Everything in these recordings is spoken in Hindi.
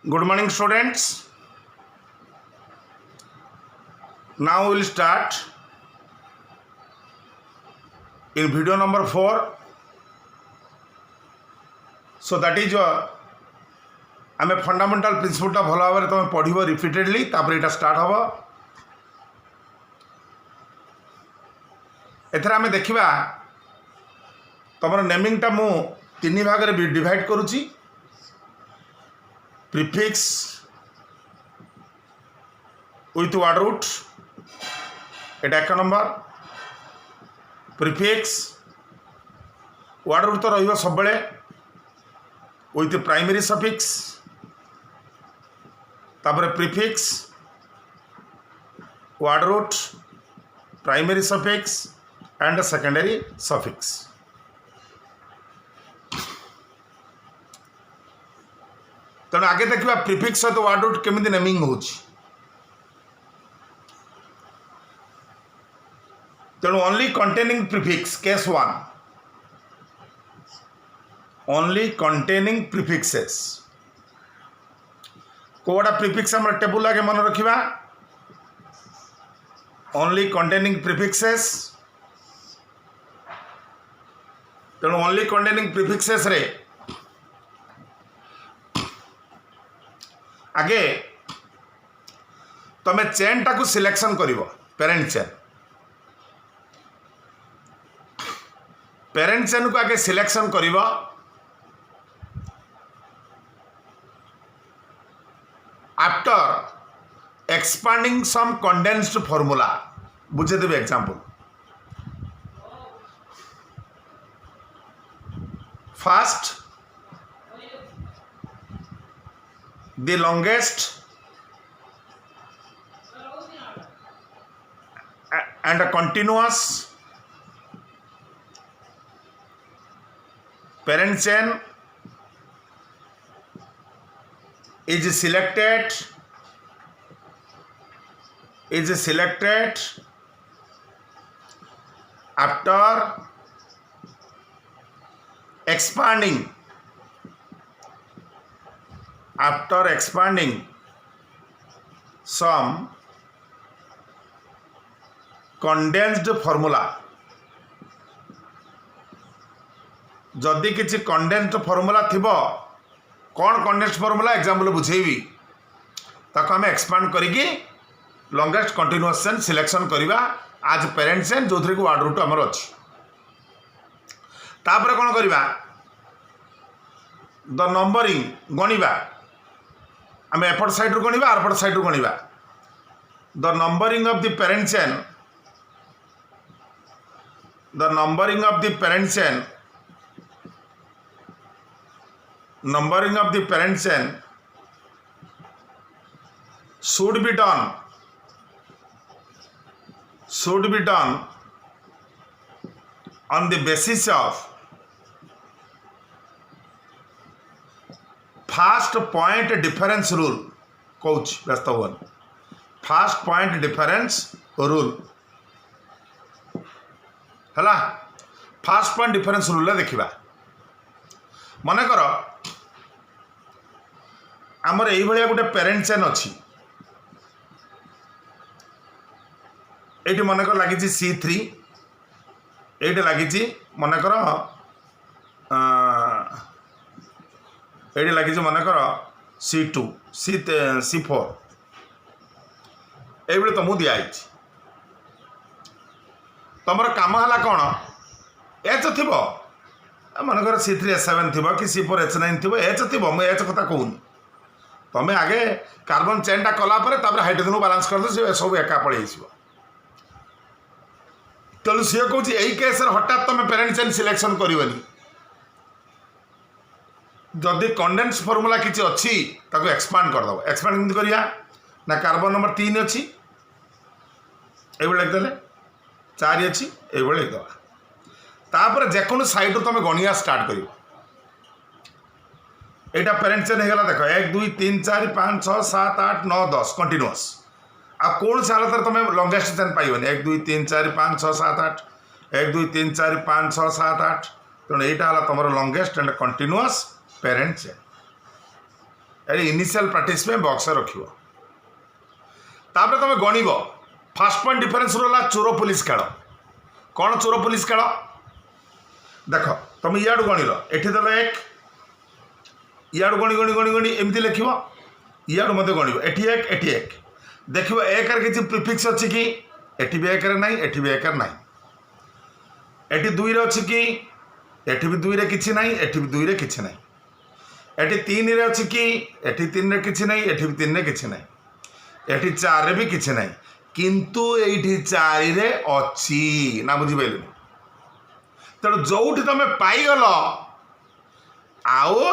Good morning, students. Now we will start in video number 4. So that is आम फंडामेंटाल प्रिंसिपलटा भल भाव में तुम पढ़ रिपीटेडली तापर यहाँ स्टार्ट हम एथर आम देखा तुम नेमिंगटा मु तीन भाग में डिवाइड करुच्ची प्रीफिक्स विथ वर्ड रूट एटा एक नंबर प्रीफिक्स वर्ड रूट तो रही सब विथ प्राइमरी सफिक्स तापर prefix word root primary suffix and secondary suffix. तेणु आगे देखा प्रीफिक्स सहित वर्ड रूट केमी नेमिंग हो तेणु only containing prefix case 1 only containing prefixes कोड़ा प्रीफिक्स हम टेबुल आगे मन रखा ओनली कंटेनिंग प्रीफिक्सेस तेणु ओनली कंटेनिंग प्रीफिक्सेस रे आगे तमें चेन टाकू सिलेक्शन कर पेरेंट चेन को आगे सिलेक्शन कर आफ्टर एक्सपांडिंग सम कंडेंस्ड फॉर्मूला बुझे देवे example first the longest and a continuous parent chain is selected after expanding some condensed formula जदि किसी कंडेन्स्ड फॉर्मूला थिबो कौन कंडेन्स्ड फॉर्मूला एग्जांपल बुझेबी ताको आम एक्सपांड करिकी लॉन्गेस्ट कंटिन्यूअस चेन सिलेक्शन करवा आज पेरेंट चेन जो थी वर्ड रूट आमर अच्छी तापर कौन करवा द नंबरिंग गणिबा आम एपट साइड रू गणिबा आरपट साइड रू गणिबा the numbering of the parent chain should be done on the basis of first point difference rule कौच व्यस्त हुन फास्ट पॉइंट डिफरेंस रूल है फास्ट पॉइंट डिफरेंस रूल देखा मनकर आमर ये गोटे पेरेंट चेन अच्छी ये मनकर लगी C3 ये लगी मनकर ये लगी मनकर C2 C4 ये तुमको दिखाई तुम कम है कौन एच थी मनकर C3 H7 थी कि C4 H9 थी एच थी मुझे एच कथा कहूनी तुम्हें आगे कार्बन चेनटा कलापर हाइड्रोजन को बालांस कर सब एका पड़े तेणु सी कौन यही केस हठात तुम पेरेंट चेन सिलेक्शन करनी जदि कंडेन्स फॉर्मूला किसी अच्छी ताको एक्सपांड करदेव एक्सपांड केमती करिया ना कार्बन नंबर 3 अच्छी ये लिखिदे 4 अच्छी ये लिखिदेवा तापर जेको साइड तुम गणिया स्टार्ट कर यहाँ पेरेंट चेन होगा देख 1 2 3 4 5 6 7 8 9 10 कंटिन्यूअस आ कौन से हालत तुम लंगेस्ट चेन पाइबनी 1 2 3 4 5 6 7 8 1 2 3 4 5 6 7 8 तेणु यहाँ तुम longest and continuous parent chain ये इनिशियल प्रैक्टिस में बॉक्स रख तुम गणव फास्ट पॉइंट डिफरेंस रहा चोर पुलिस खेल कौन चोर पुलिस खेल देख तुम इाड़ू गणिल एठी देल एक इाड़ू गणी गणी गणी गणी एमती लिख इाड़ू मत गणव एटी एक देख एक किसी प्रिफिक्स अच्छी कि एटी भी एक ना एटी भी एक ना एटी दुई अच्छी कि एटी भी दुई कि ना एटी भी दुई कि ना एटी तीन रे अच्छी कि एटी तीन कि ना एटी भी तीन कि ना एटी चार रे भी कि ना किंतु ये चार रे अच्छी ना बुझिपारे तेणु जो तुम पाइगल आओ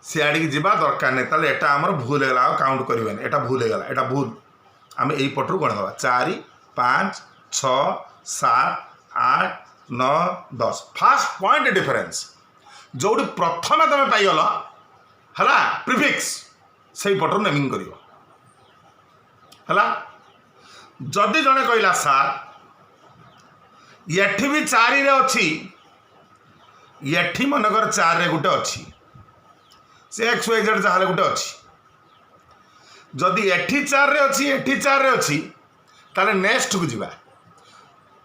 सियाड़ी की जीवा दरकार नहीं ताले एटा आमर भूल है काउंट करें एटा भूल है एटा भूल आम यही पटरू गणदेवा 4 5 6 7 8 9 10 फास्ट पॉइंट डिफरेंस जो प्रथम तुम पाइगल है प्रिफिक्स से पटरू नेमिंग कर जदि जड़े कहला सार एठी भी 4 रे अच्छी एठी मनकर 4 रे गोटे अच्छी से एक्स वाई जेड जहाँ गोटे अच्छी जदि एठी 4 रे अच्छी एठी 4 रे अच्छी ताले नेक्स्ट को जीवा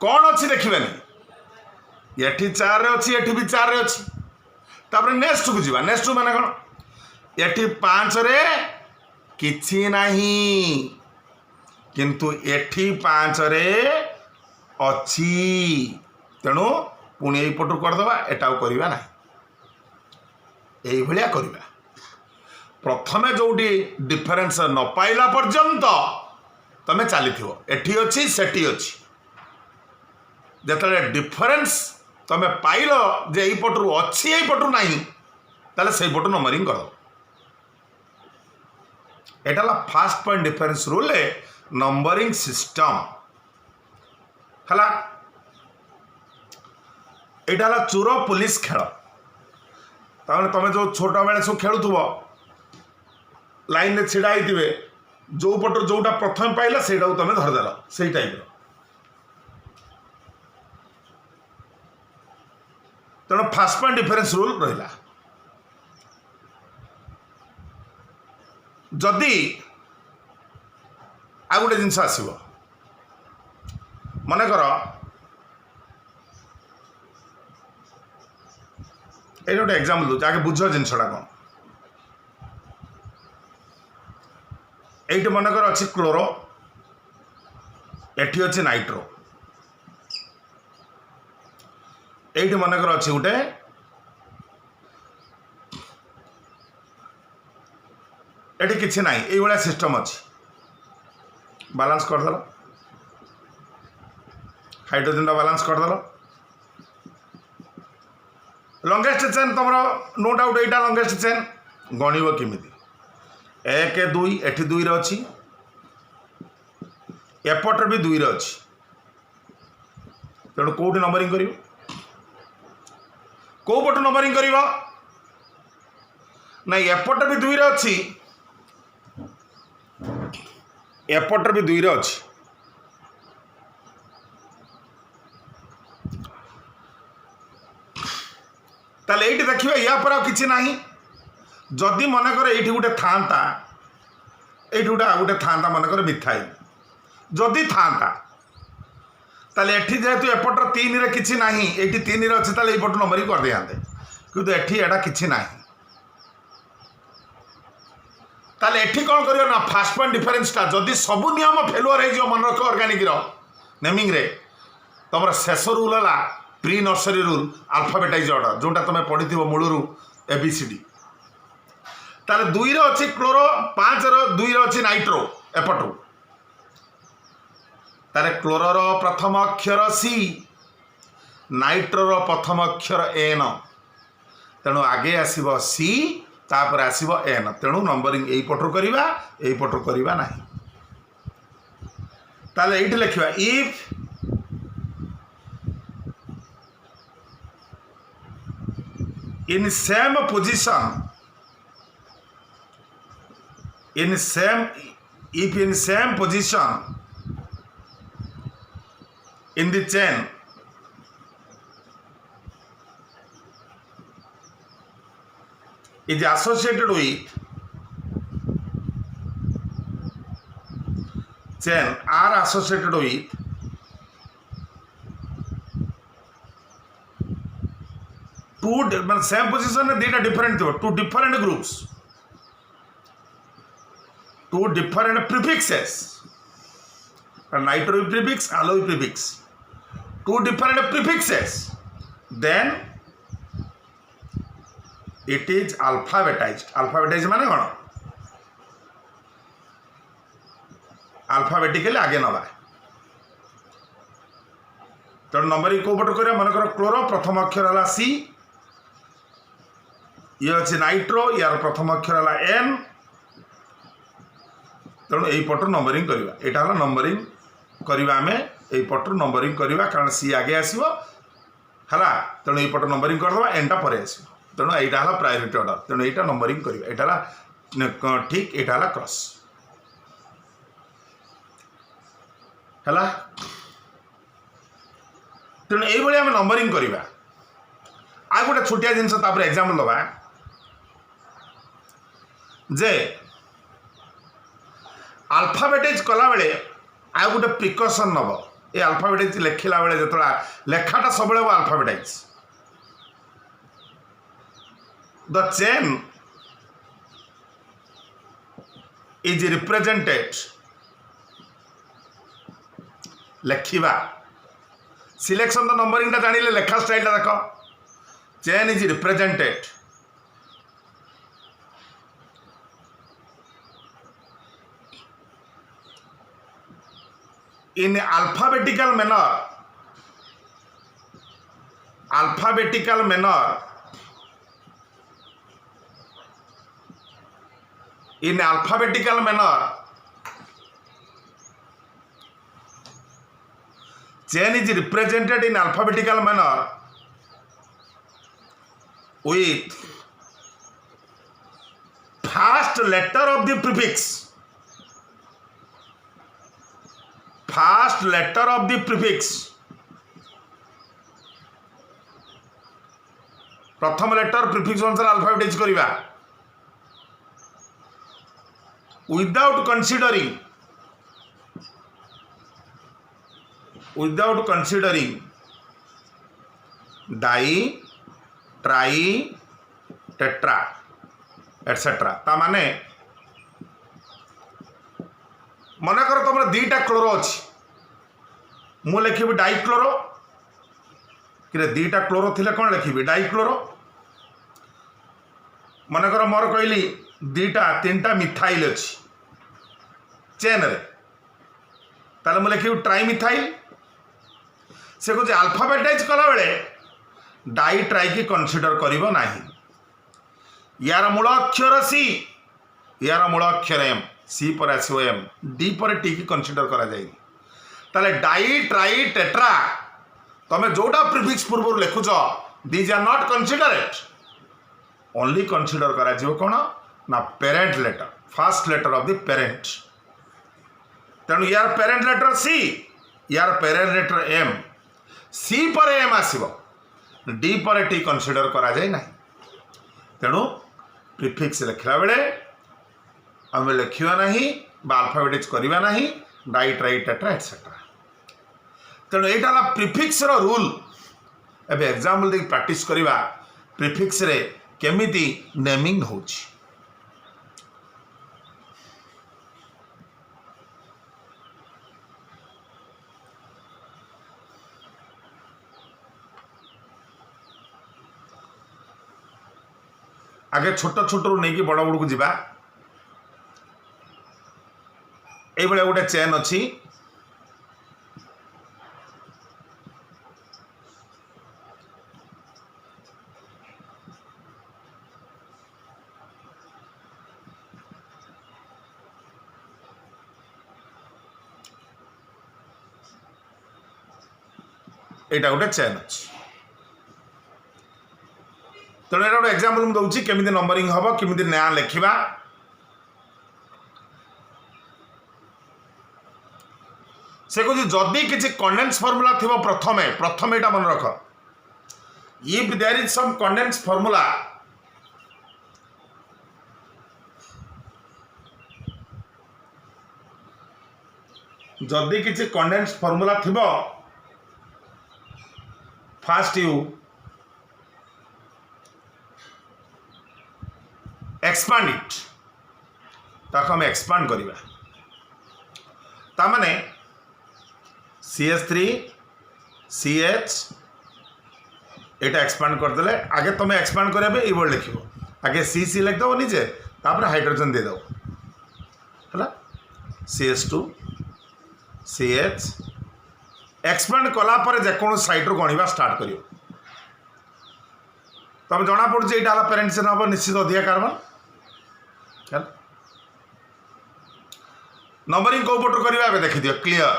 कौन अच्छी देखिबानी एठी 4 रे अच्छी एठी भी 4 रे अच्छी तापर नेक्स्ट को जीवा नेक्स्ट माने कौन एठी 5 रे किछि नाही किंतु एठी 5 रे अच्छी तेणु पुणी यही पटू करदे एटा करवा ना यही करवा प्रथमे जो डिफरेंस न पाइला पर्यंत तुम चली एठी अच्छी सेठी अच्छी जिते डिफरेंस तुम पाइल जे यही पटू अच्छी यही पटू ना ताले से पटू नंबरिंग कर एटा fast point difference rule numbering system है यहाँ चोर पुलिस खेल तुम जो छोट बेले सब खेलुव लाइन में छिड़ा होते जो पट जोटा प्रथम पाइला से तुम धरदेल से टाइप तेणु फास्ट पॉइंट डिफरेंस रूल रहा जदि आ गोटे जिनस आसब मनकर ये गोटे एग्जाम्पल दूसरे आगे बुझ जिनसा कौन ये मनकर अच्छी क्लोरो एटी अच्छी नाइट्रो ये मनकर अच्छी गोटे ये किसी ना ये सिस्टम अच्छी बालांस करदेल हाइड्रोजन बालांस करदेल लंगेस्ट चेन तुम नो डाउट यहाँ लंगेस्ट चेन गणव किमिति 1 2 एटी 2 रे अच्छी एपटर भी 2 रे अच्छी तेणु कौटी नंबरिंग कर कौ पटू नंबरिंग कर ना एपटर भी 2 रे अच्छी एपटर भी 2 रे अच्छी ताले ये देखिए या पर किसी ना जदि मनकर ये गोटे था ये गोटे आ गोटे था मनकर मिथाइल जदि था ताले एठी जेहेतु एपटर 3 रे किछि नाही एठी 3 रे अच्छे ताले एपट नंबरिंग कर दियांते किंतु एठी एटा किछि नाही ताले एठी कौन करियो ना फास्ट पॉइंट डिफरेंस टा जदि सबु नियम फेलुअर हे जो मन रख ऑर्गेनिक रो नेमिंग रे तमरा शेष रूल हला प्री नर्सरी रूल अल्फाबेटाइज ऑर्डर जोटा तुम पढ़ी मूलरू एबीसीडी ताले 2 रे अच्छी क्लोरो 5 रे 2 रे अच्छी नाइट्रो एपटू तारे क्लोरोर प्रथम अक्षर सी नाइट्रोर प्रथम अक्षर एन तेणु आगे आसब सी तापर आसब एन तेणु नंबरिंग यही पटू करवा यही पटू करवा ना ताले ये लिखा if in same position if in same position in the chain is associated with chain are associated with two same position में दीटा different थी two different groups two different prefixes nitro prefix alloy prefix two different prefixes then it is alphabetized माने कौन अल्फाबेटिकली आगे नवा तेणु नंबरिंग को पट कर मन कर क्लोरो प्रथम अक्षर है सी ये अच्छे नाइट्रो यार प्रथम अक्षर है एन तेणु यही पटर नंबरिंग करवा यहाँ है नंबरिंग करवा आम यही पटर नंबरिंग करवा कारण सी आगे आसो है तेणु यही पटर नंबरिंग करदे एनटा पर आसो तेणु यहाँ है प्रायोरिटी ऑर्डर तेणु यहाँ नंबरिंग करवा यहाँ ठीक यहाँ है क्रॉस है तेणु ये आम नंबरिंग करवा आ गोटे छोटिया जिनस एग्जाम्पल दबा जे अल्फाबेटाइज कला बेले आ गोटे प्रिकसन नब ये अल्फाबेटाइज लेखिला बेले जो लेखाटा सब alphabetise the chain is represented लेखिबा सिलेक्शन द नंबरिंग टा जानिले लेखा स्टाइल टा देखो chain is represented in alphabetical manner in alphabetical manner chain is represented in alphabetical manner with first letter of the prefix प्रथम लेटर प्रिफिक्स अनुसार अल्फाबेटाइज करवा without considering di tri tetra etcetera ता माने मन कर तुम दीटा क्लोरो अच्छी मु लिखी डाइक्लोरो कि दीटा क्लोरो थिले कौन लिखी डाइक्लोरो मन कर मोर कहली दीटा तीन टा मिथाइल अच्छी चेन रे ताले मु लिखी ट्राई मिथाइल से कुछ अल्फाबेटाइज कला बेले डाई ट्राई की कंसीडर करिवो नाही यार मूल अक्षर सी यार मूल अक्षर एम सी पर आसो एम डी पर टी की कंसीडर करा जाएगी ताले डाई ट्राई टेट्रा तमें जोटा प्रिफिक्स पूर्व लिखुच these are not considered only consider करा जिवो कोन ना parent letter first letter of the parent तेणु यार पेरेंट लेटर सी यार पेरेंट लेटर एम सी पर एम आसो डी पर टी कंसीडर करा जाए ना तेणु प्रिफिक्स लिखला बेले आम लिखा ना अल्फाबेटाइज करवा ना डाई ट्राई टेट्रा एटसेट्रा तेणु यहाँ प्रिफिक्स रूल एवं एग्जाम्पल देख प्रैक्टिस करवा प्रिफिक्स रे केमिति नेमिंग हो आगे छोट छोट नहीं कि बड़ बड़ को जीवा ये गोटे चेन अच्छी यहाँ गोटे चेन अच्छी तेणु यहाँ गोटे एग्जाम्पल मुझे दूसरी केमी नंबरिंग हम केमी ना लिखा से कह जदि किसी कंडेन्स फॉर्मूला थी प्रथम यहाँ मन रख if there is some condense formula जदि किसी कंडेंस फॉर्मूला थिबो फास्ट यू एक्सपांड इट ताको हम एक्सपांड करिबा ता माने CH3 CH एटा एक्सपांड कर देले आगे तुम एक्सपांड करबे ई वर्ड लिखिबो आगे CC लिख दो नीचे तापर हाइड्रोजन दे दो हला CH2 CH एक्सपांड कला पर जेको साइड रो गणिबा स्टार्ट करियो तब जना पड़े ये पेरेंट चेन हम निश्चित अधिका कार्बन नंबरिंग कौ पटू करवा देखी दियो क्लीयर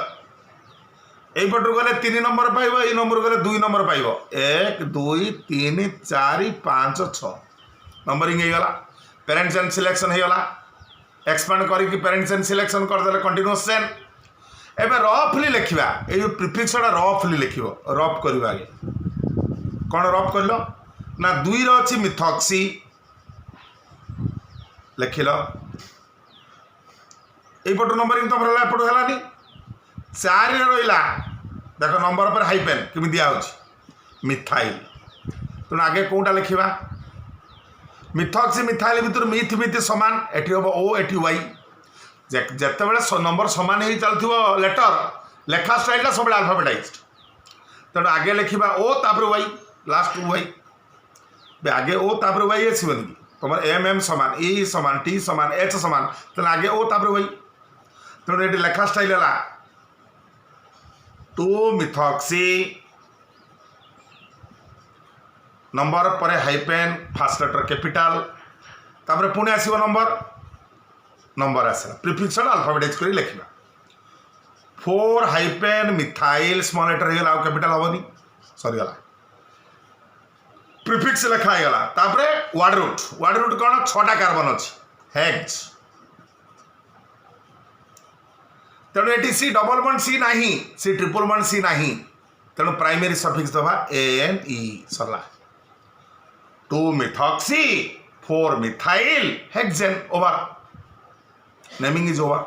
यही पटू गले 3 नंबर पाइब ये नंबर गले 2 नंबर पाइब 1 2 3 4 5 6 नंबरिंग हो गला पेरेंट चेन सिलेक्शन हो गला एक्सपांड करके पेरेंट चेन सिलेक्शन करदे कंटिन्यूअस चेन एबे रफली लिखा ये प्रिफिक्स रफली लिख रफ कर आगे कौन रफ कर ना 2 अच्छी मिथॉक्सी लिखिल यपटू नंबरिंग तुम एपटू है 4 रहा देख नंबर पर हाइपेन केमी दिया मिथाइल तेना आगे कौटा लिखा मिथॉक्सी मिथाइल भितर मिथ मिथ सामान एटी हम ओ एटी वाई जिते बड़े नंबर सामान ही चलती लेटर लेखा स्टाइल सब अल्फाबेटाइज्ड तेणु आगे लिखा ओ तापर वाई लास्ट वाई आगे ओ तापर वाई आसबन कि तुम एम सामान ई सामान टी सामान एच सामान तेना आगे ओ तापर वाई तेणु ये लेखा स्टाइल है 2 मिथॉक्सी नंबर पर हाइपेन फास्ट लेटर कैपिटल तापर पुणी आसो नंबर आसला प्रिफिक्स अल्फाबेटाइज कर लिखा 4 हाइपेन मिथाइल स्मॉल लेटर हो कैपिटल हेनी सरीगला प्रिफिक्स लिखा गला तापर वर्ड रूट कौन 6टा कार्बन अच्छी हेक्स तेणु ये सी डबल बॉन्ड सी नहीं सी ट्रिपल बॉन्ड सी नहीं तेणु प्राइमरी सफिक्स दबा ANE सरला 2 methoxy 4 methyl hexane over naming is over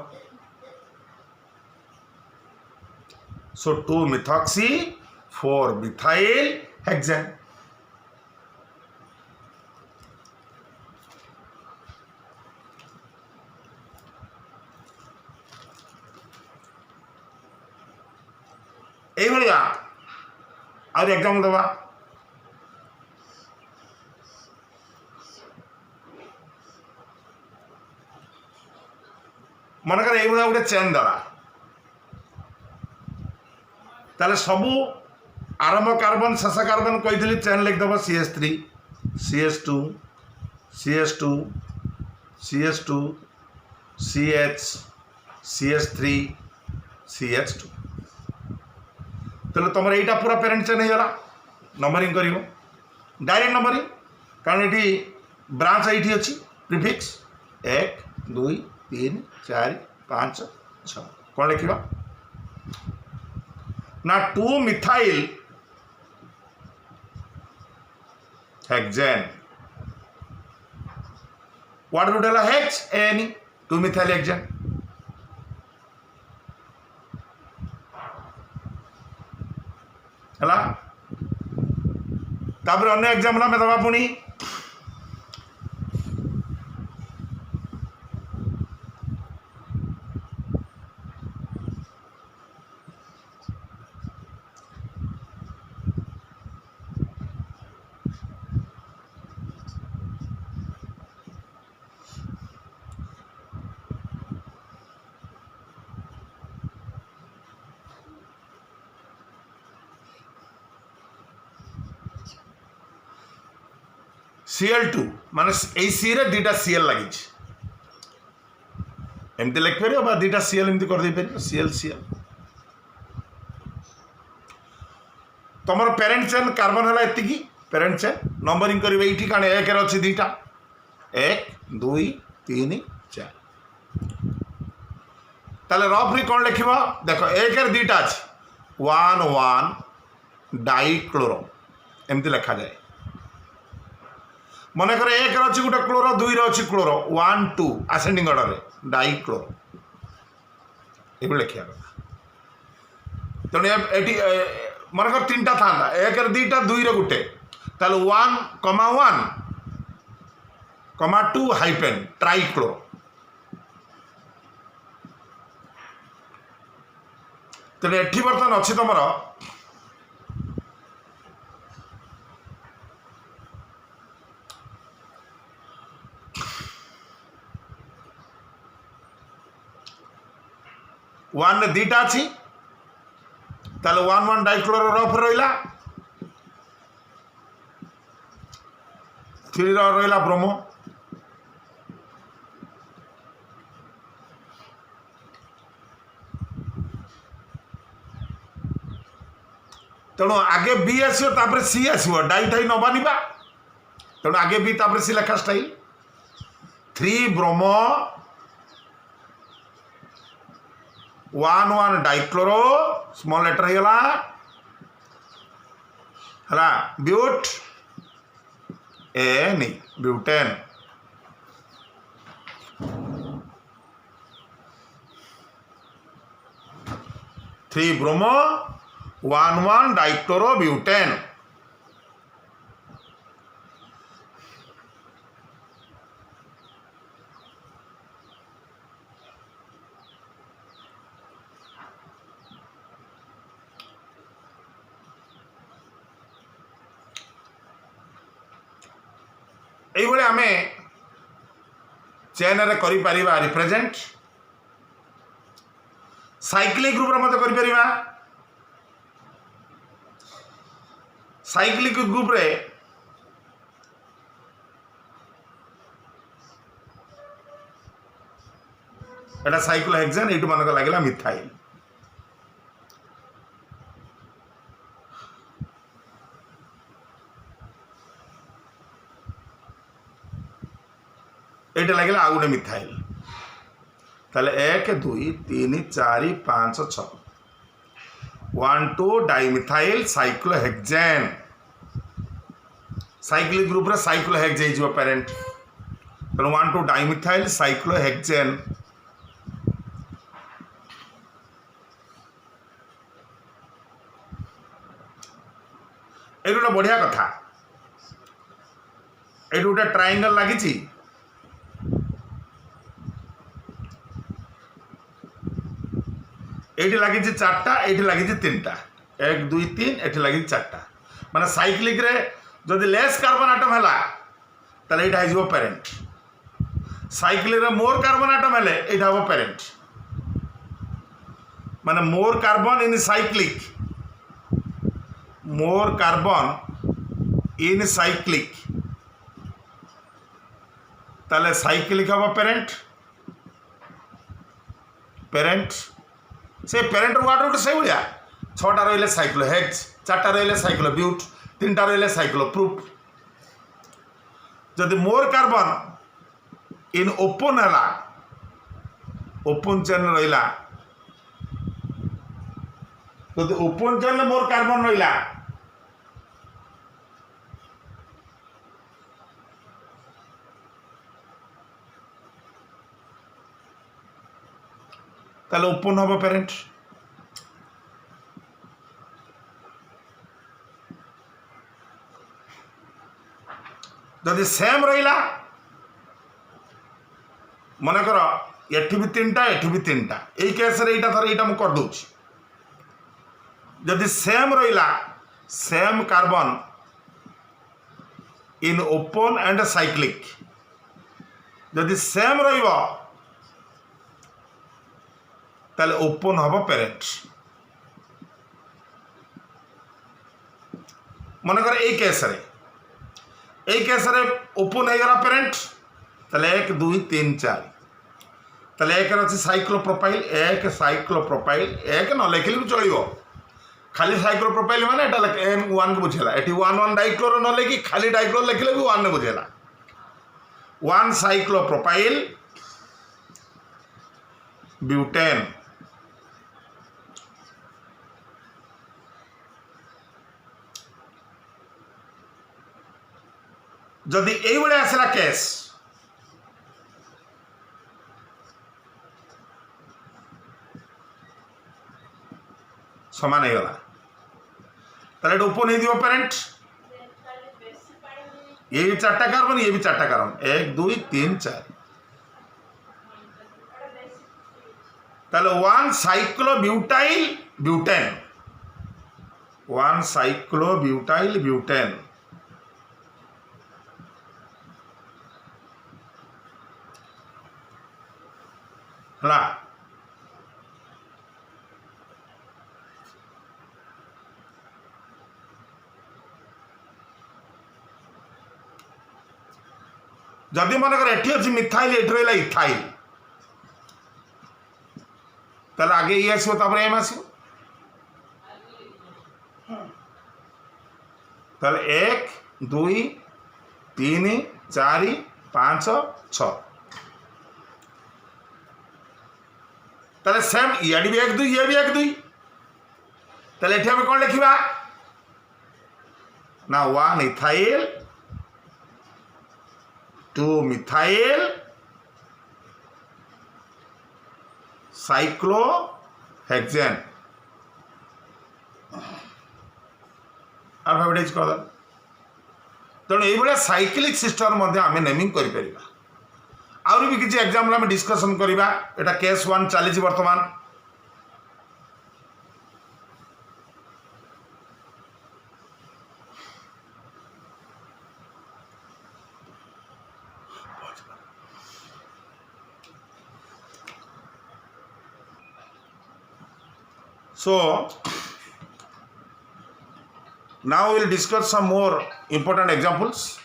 so 2 methoxy 4 methyl hexane यह और एग्जाम दबा मनकर ये गोटे चेन दला ताले सबू आरंभ कार्बन शेष कार्बन कही chain लिखिदेव CH3 CH2 CH2 CH2 CH CH3 CH2 तेल तुम यहीटा पूरा पेरेंट चेन होगा नंबरिंग कर डायरेक्ट नंबरिंग कारण ये ब्रांच ये अच्छी प्रिफिक्स 1 2 3 4 5 6 कौन लिखा ना 2 मिथाइल हेक्सेन वर्ड रूट है हेक्स ANE 2 मिथाइल हेक्सेन है तापर अन्य एग्जाम में दबा पुणी Cl2 मान सी रे 2टा Cl लगी एमती लिखिपर 2टा Cl एमती कर Cl तुम पेरेंट चेन कार्बन है एति पेरेंट चेन नंबरिंग करेंगे ये कारण 1 अच्छी 2टा 1 2 3 4 ताले रफली कौन लिख देख 1 2टा अच्छी 1 1 डाइक्लोरो एमती लिखा जाए मनकर 1 अच्छी गोटे क्लोरो 2 अच्छी क्लोरो 1 2 आसेंडिंग ऑर्डर डाइक्लोरो ये लिखा तेणु ये मनकर 3टा था 1 2टा 2 गोटे ताल 1,1,2 हाइपेन ट्राइक्लोरो तेणु एठी बर्तमान अच्छी तुम 1 ने 2टा अच्छी ताले 1,1 डाइक्लोरो रफ रहा 3 रहा ब्रोमो तेणु आगे बी आसो सी आसो डाइटाई नबानी तेणु आगे बी सी लेखा style 3 bromo 1,1 dichloro small letter है ब्यूट ए नहीं butane three bromo 1,1 dichloro butane ये आम चेन रे करि रिप्रेजेंट साइक्लिक ग्रुप मत कर साइक्लिक ग्रुप रे एटा साइक्लोहेक्सेन ये मनक लगे मिथाइल ये लगे आउ गोटे मिथाइल ताले 1 2 3 4 5 6 1 2 डाइमिथाइल साइक्लोहेक्सेन साइक्लिक ग्रुप रे साइक्लोहेक्स हो पेरेंट तेणु 1 2 डाइमिथाइल साइक्लोहेक्सेन ये गोटे बढ़िया कथा ये गोटे ट्रायंगल लगी ये लगी 4टा ये लगी 3टा 1 2 3 ये लगी 4टा माने साइक्लिक रे जदि लेस कार्बन आटम है ताले एटा हो पेरेंट साइक्लिक रे मोर कार्बन आटम है एटा हो पेरेंट माने more carbon in cyclic more carbon in cyclic ताले साइक्लिक हम पेरेंट पेरेंट से पेरेंट वार्ड गोटे से भाया 6टा रही साइक्लोहेक्स 4टा रही साइक्लोब्यूट 3टा रही साइक्लोप्रूफ जदि मोर कार्बन इन ओपन है ओपन चेन रहा जदि ओपन चेन मोर कार्बन रहा ताले ओपन हम पेरेंट जदि सेम रहा मनकर एठी भी 3टा एठी भी 3टा यही केस थर यहाँ मुझे करदे जदि सेम रहा same carbon in open and cyclic जदि सेम रहिबो ताले ओपन हम पेरेंट मनकर यही केस ओपन हो गला पेरेंट ताले 1 2 3 4 ताले 1 अच्छे साइक्लोप्रोपाइल 1 साइक्लोप्रोपाइल 1 न लिखले भी चलो खाली साइक्लोप्रोपाइल माने एटा 1 को बुझेला एटी 1,1 डाइक्लोरो न लिखि खाली डाइक्लोरो लिखले भी 1 ने बुझेला 1 साइक्लोप्रोपाइल ब्यूटेन जदि ये आसला केस समान हो गला ताले ओपन हो पेरेंट ये भी 4टा कार्बन ये भी 4टा कार्बन 1 2 3 4 ताले 1 साइक्लोब्यूटाइल ब्यूटेन 1 साइक्लोब्यूटाइल ब्यूटेन है जदि मनकर एटी अच्छी मिथाइल एट रहा इथाइल ताले आगे ये आसो तापर एम आसो ताले 1 2 3 4 5 6 ताले सेम इड भी 1 2 ये भी 1 2 ताले एठी हम कौन लिखा ना 1 इथाइल 2 मिथाइल साइक्लोहेक्सेन अल्फाबेटाइज कर तेणु ये साइक्लिक सिस्टम आम नेमिंग कर आउरी भी किसी एग्जाम्पल आम डिस्कसन करवा एटा केस 1 चली बर्तमान So now we will discuss some more important examples.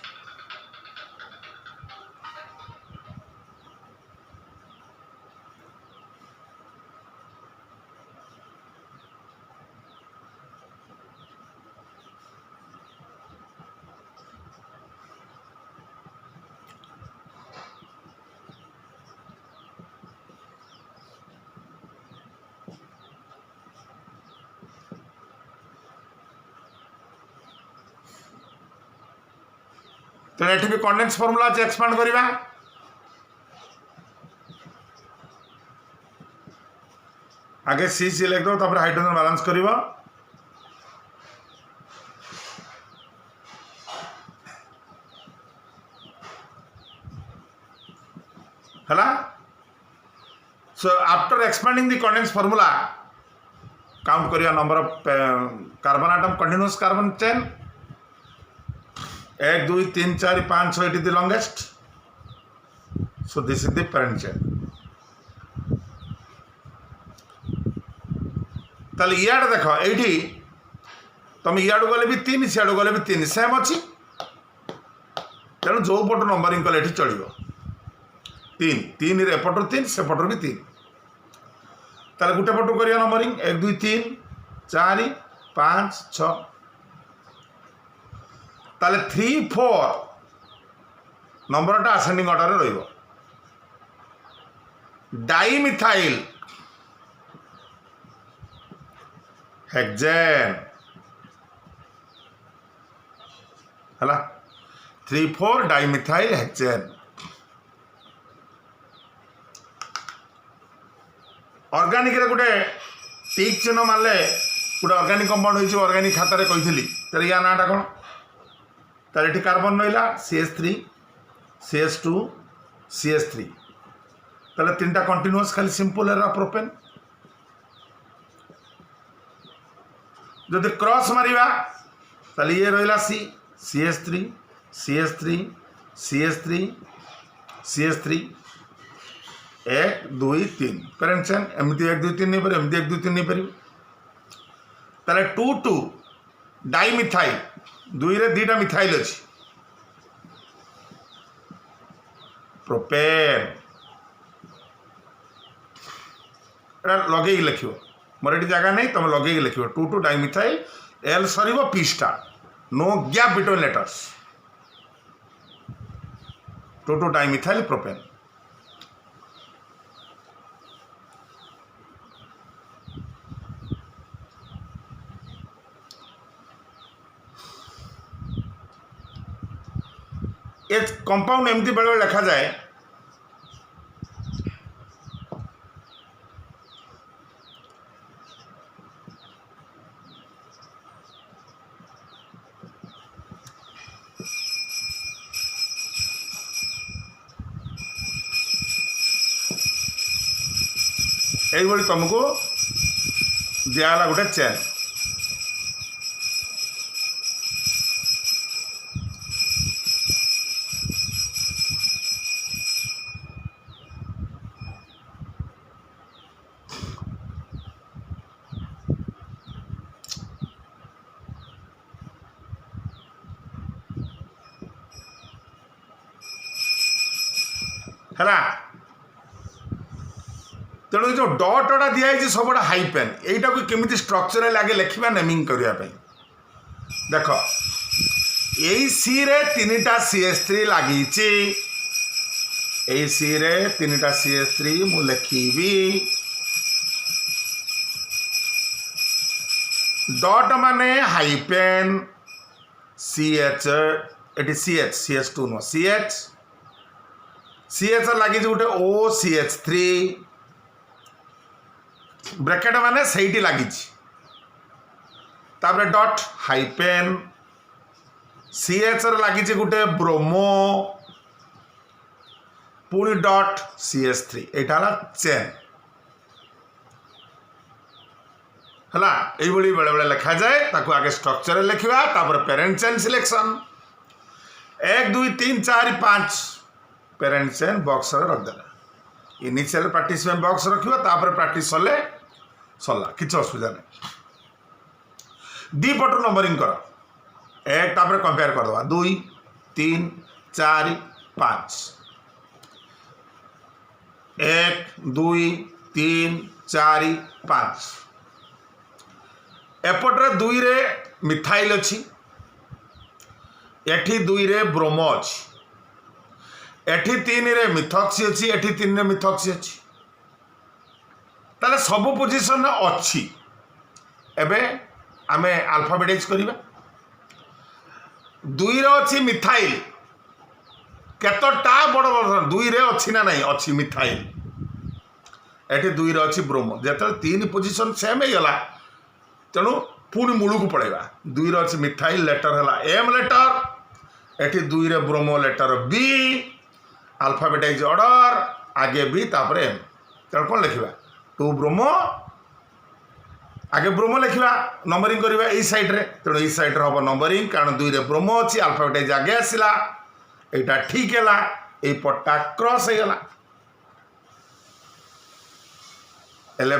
तो ये भी कंडेंस फॉर्मूला अच्छे एक्सपांड करवा आगे सी सी लिख दो तापर हाइड्रोजन बैलेंस करवा हला so after expanding the condense formula count करिया number of carbon atom continuous carbon chain 1 2 3 4 5 6 it is the longest so this is the parent chain ताले इयाड देख एठी तुम इयाड गले भी 3 सियाड गले भी 3 सेम अच्छी तेणु जो पट नंबरिंग कले एठी चलिबो 3 3 रे एपटर 3 से पटर भी 3 ताले गुटे पट करिया नंबरिंग 1 2 3 4 5 6 ताले 3 4 नंबरटा असेंडिंग ऑर्डर रहिबो डाइमिथाइल हेक्सेन हला 3 4 डाइमिथाइल हेक्सेन ऑर्गेनिक रे गुटे टिक चिन्ह मारले गोटे ऑर्गेनिक कंपाउंड होइछ ऑर्गेनिक खाता रे कहिथिली तर या नाटा कोन तार एठी कार्बन रहिला CH3 CH2 CH3 ताले तीनटा कंटीन्यूअस खाली सिंपल एरा प्रोपेन जदि क्रॉस मारिबा ताले ये रहिला C CH3 CH3 CH3 CH3 1 2 3 parent chain एमती 1 2 3 नहीं पर एमती 1 2 3 नहीं पर ताले 2 2 डाइमिथाइल 2 रे 2टा मिथाइल अछि प्रोपेन एटा लगे लिखियो मोर एटी जगह नहीं तुम लगे लिखियो 2 2 डाइमिथाइल एल सरीबो P star no gap between letters 2 2 dimethyl propane ये कंपाउंड एमती बेले लिखा जाए এইভাবে तुमको दिगला गोटे चेन है तेणु जो डटटा दिखाई सब हाइपेन यहीटा को केमी स्ट्रक्चरल आगे लिखा नेमिंग करने देख यही सी रे 3टा CH3 लगी सी रे 3टा CH3 मु लिखी डट माने हाइपेन CH एटी CH2 नुह CH लगी गोटे OCH3 ब्रैकेट माने सहीटी लगी डट हाइपेन CH लगी गोटे ब्रोमो पुणी डट CH3 यहाँ चेन है ये बेले बेले लिखा जाए ताकू आगे स्ट्रक्चर लिखा parent chain selection 1 2 3 4 5 parent chain box रखदेला इनिशियल पार्टिसिपेंट बॉक्स रखा प्राक्टिस सले सरला किसी असुविधा नहीं दी पटू नंबरिंग कर 1 कंपेयर करदे 2 3 4 5 1 2 3 4 5 एपट्रे 2 रे मिथाइल अच्छी एठी 2 रे ब्रोमो अच्छी एठी 3 रे मिथॉक्सी अच्छी एठी 3 रे मिथॉक्सी अच्छी ताले सब पोजीशन अच्छी एबे आमे अल्फाबेटाइज करिबा 2 रे अच्छी मिथाइल केतटा बड़ बड़ 2 रे अच्छी ना नहीं अच्छी मिथाइल एठी 2 रे अच्छी ब्रोमो जेते 3 पोजीशन सेम हे गला तेणु पुणी मूल को पड़ेगा 2 रे अच्छी मिथाइल लेटर है एम लेटर एठी 2 रे ब्रोमो लेटर बी अल्फाबेटाइज ऑर्डर आगे बी तापर एम तेणु कौन लिखा 2 ब्रोमो आगे ब्रोमो लिखा नंबरिंग करवा यही सैड्रे तेणु यही सैड्रे हम नंबरिंग कारण 2 रे ब्रोमो अच्छी अल्फाबेटाइज आगे आसला यहाँ ठीक है ये पट्टा क्रॉस हो गला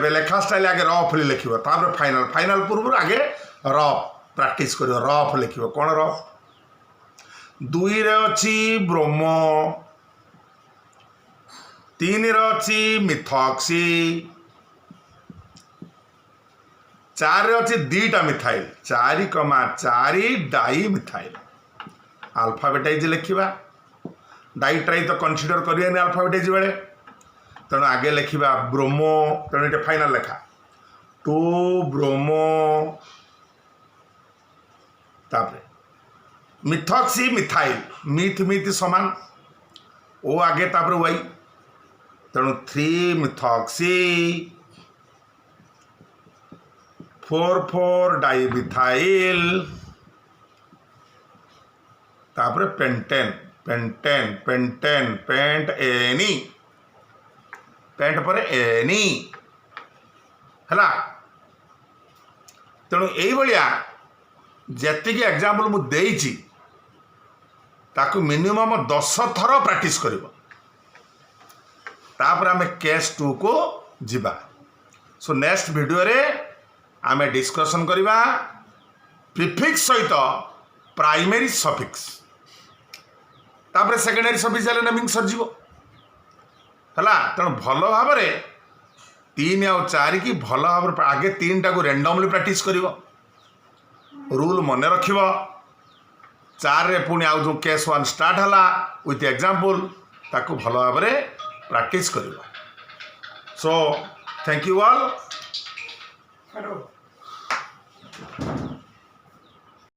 लेखा स्टाइल आगे रफ लिख फाइनल फाइनल पूर्व आगे रफ प्रैक्टिस कर रफ लिख कौन रफ 2 रे अच्छी ब्रोमो 3 रे अच्छी मिथॉक्सी 4 रे अच्छी 2टा मिथाइल 4,4 डाई मिथाइल अल्फाबेटाइज लिखा डाई ट्राई तो कनसीडर करें अल्फाबेटाइज बेले तेणु आगे लिखा ब्रोमो तेणु ये फाइनल लेखा 2 ब्रोमो तापरे मिथॉक्सी मिथाइल मिथ मिथ समान ओ आगे तापरे वाई तेणु 3 मिथॉक्सी 4 डाई मिथाइल तापरे pentane pentane pentane pent ane pent पर एनी है तेणु यही जी एग्जाम्पल मुझे ताकू मिनिमम 10 थर प्रैक्टिस कर आम केस 2 को जीवा सो नेक्स्ट वीडियो रे आम डिस्कशन करवा प्रीफिक्स सहित प्राइमरी सफिक्स तापर सेकेंडरी सफिक्स नेमिंग सरजीव है तेणु भल भाव 3 और 4 की भल भाव आगे 3टा को रेंडमली प्रैक्टिस कर रूल मन रख 4 रे पुणी आउ जो केस 1 स्टार्ट है विथ एग्जाम्पल ताकू भल भाव प्रैक्टिस कर सो थैंक यू ऑल।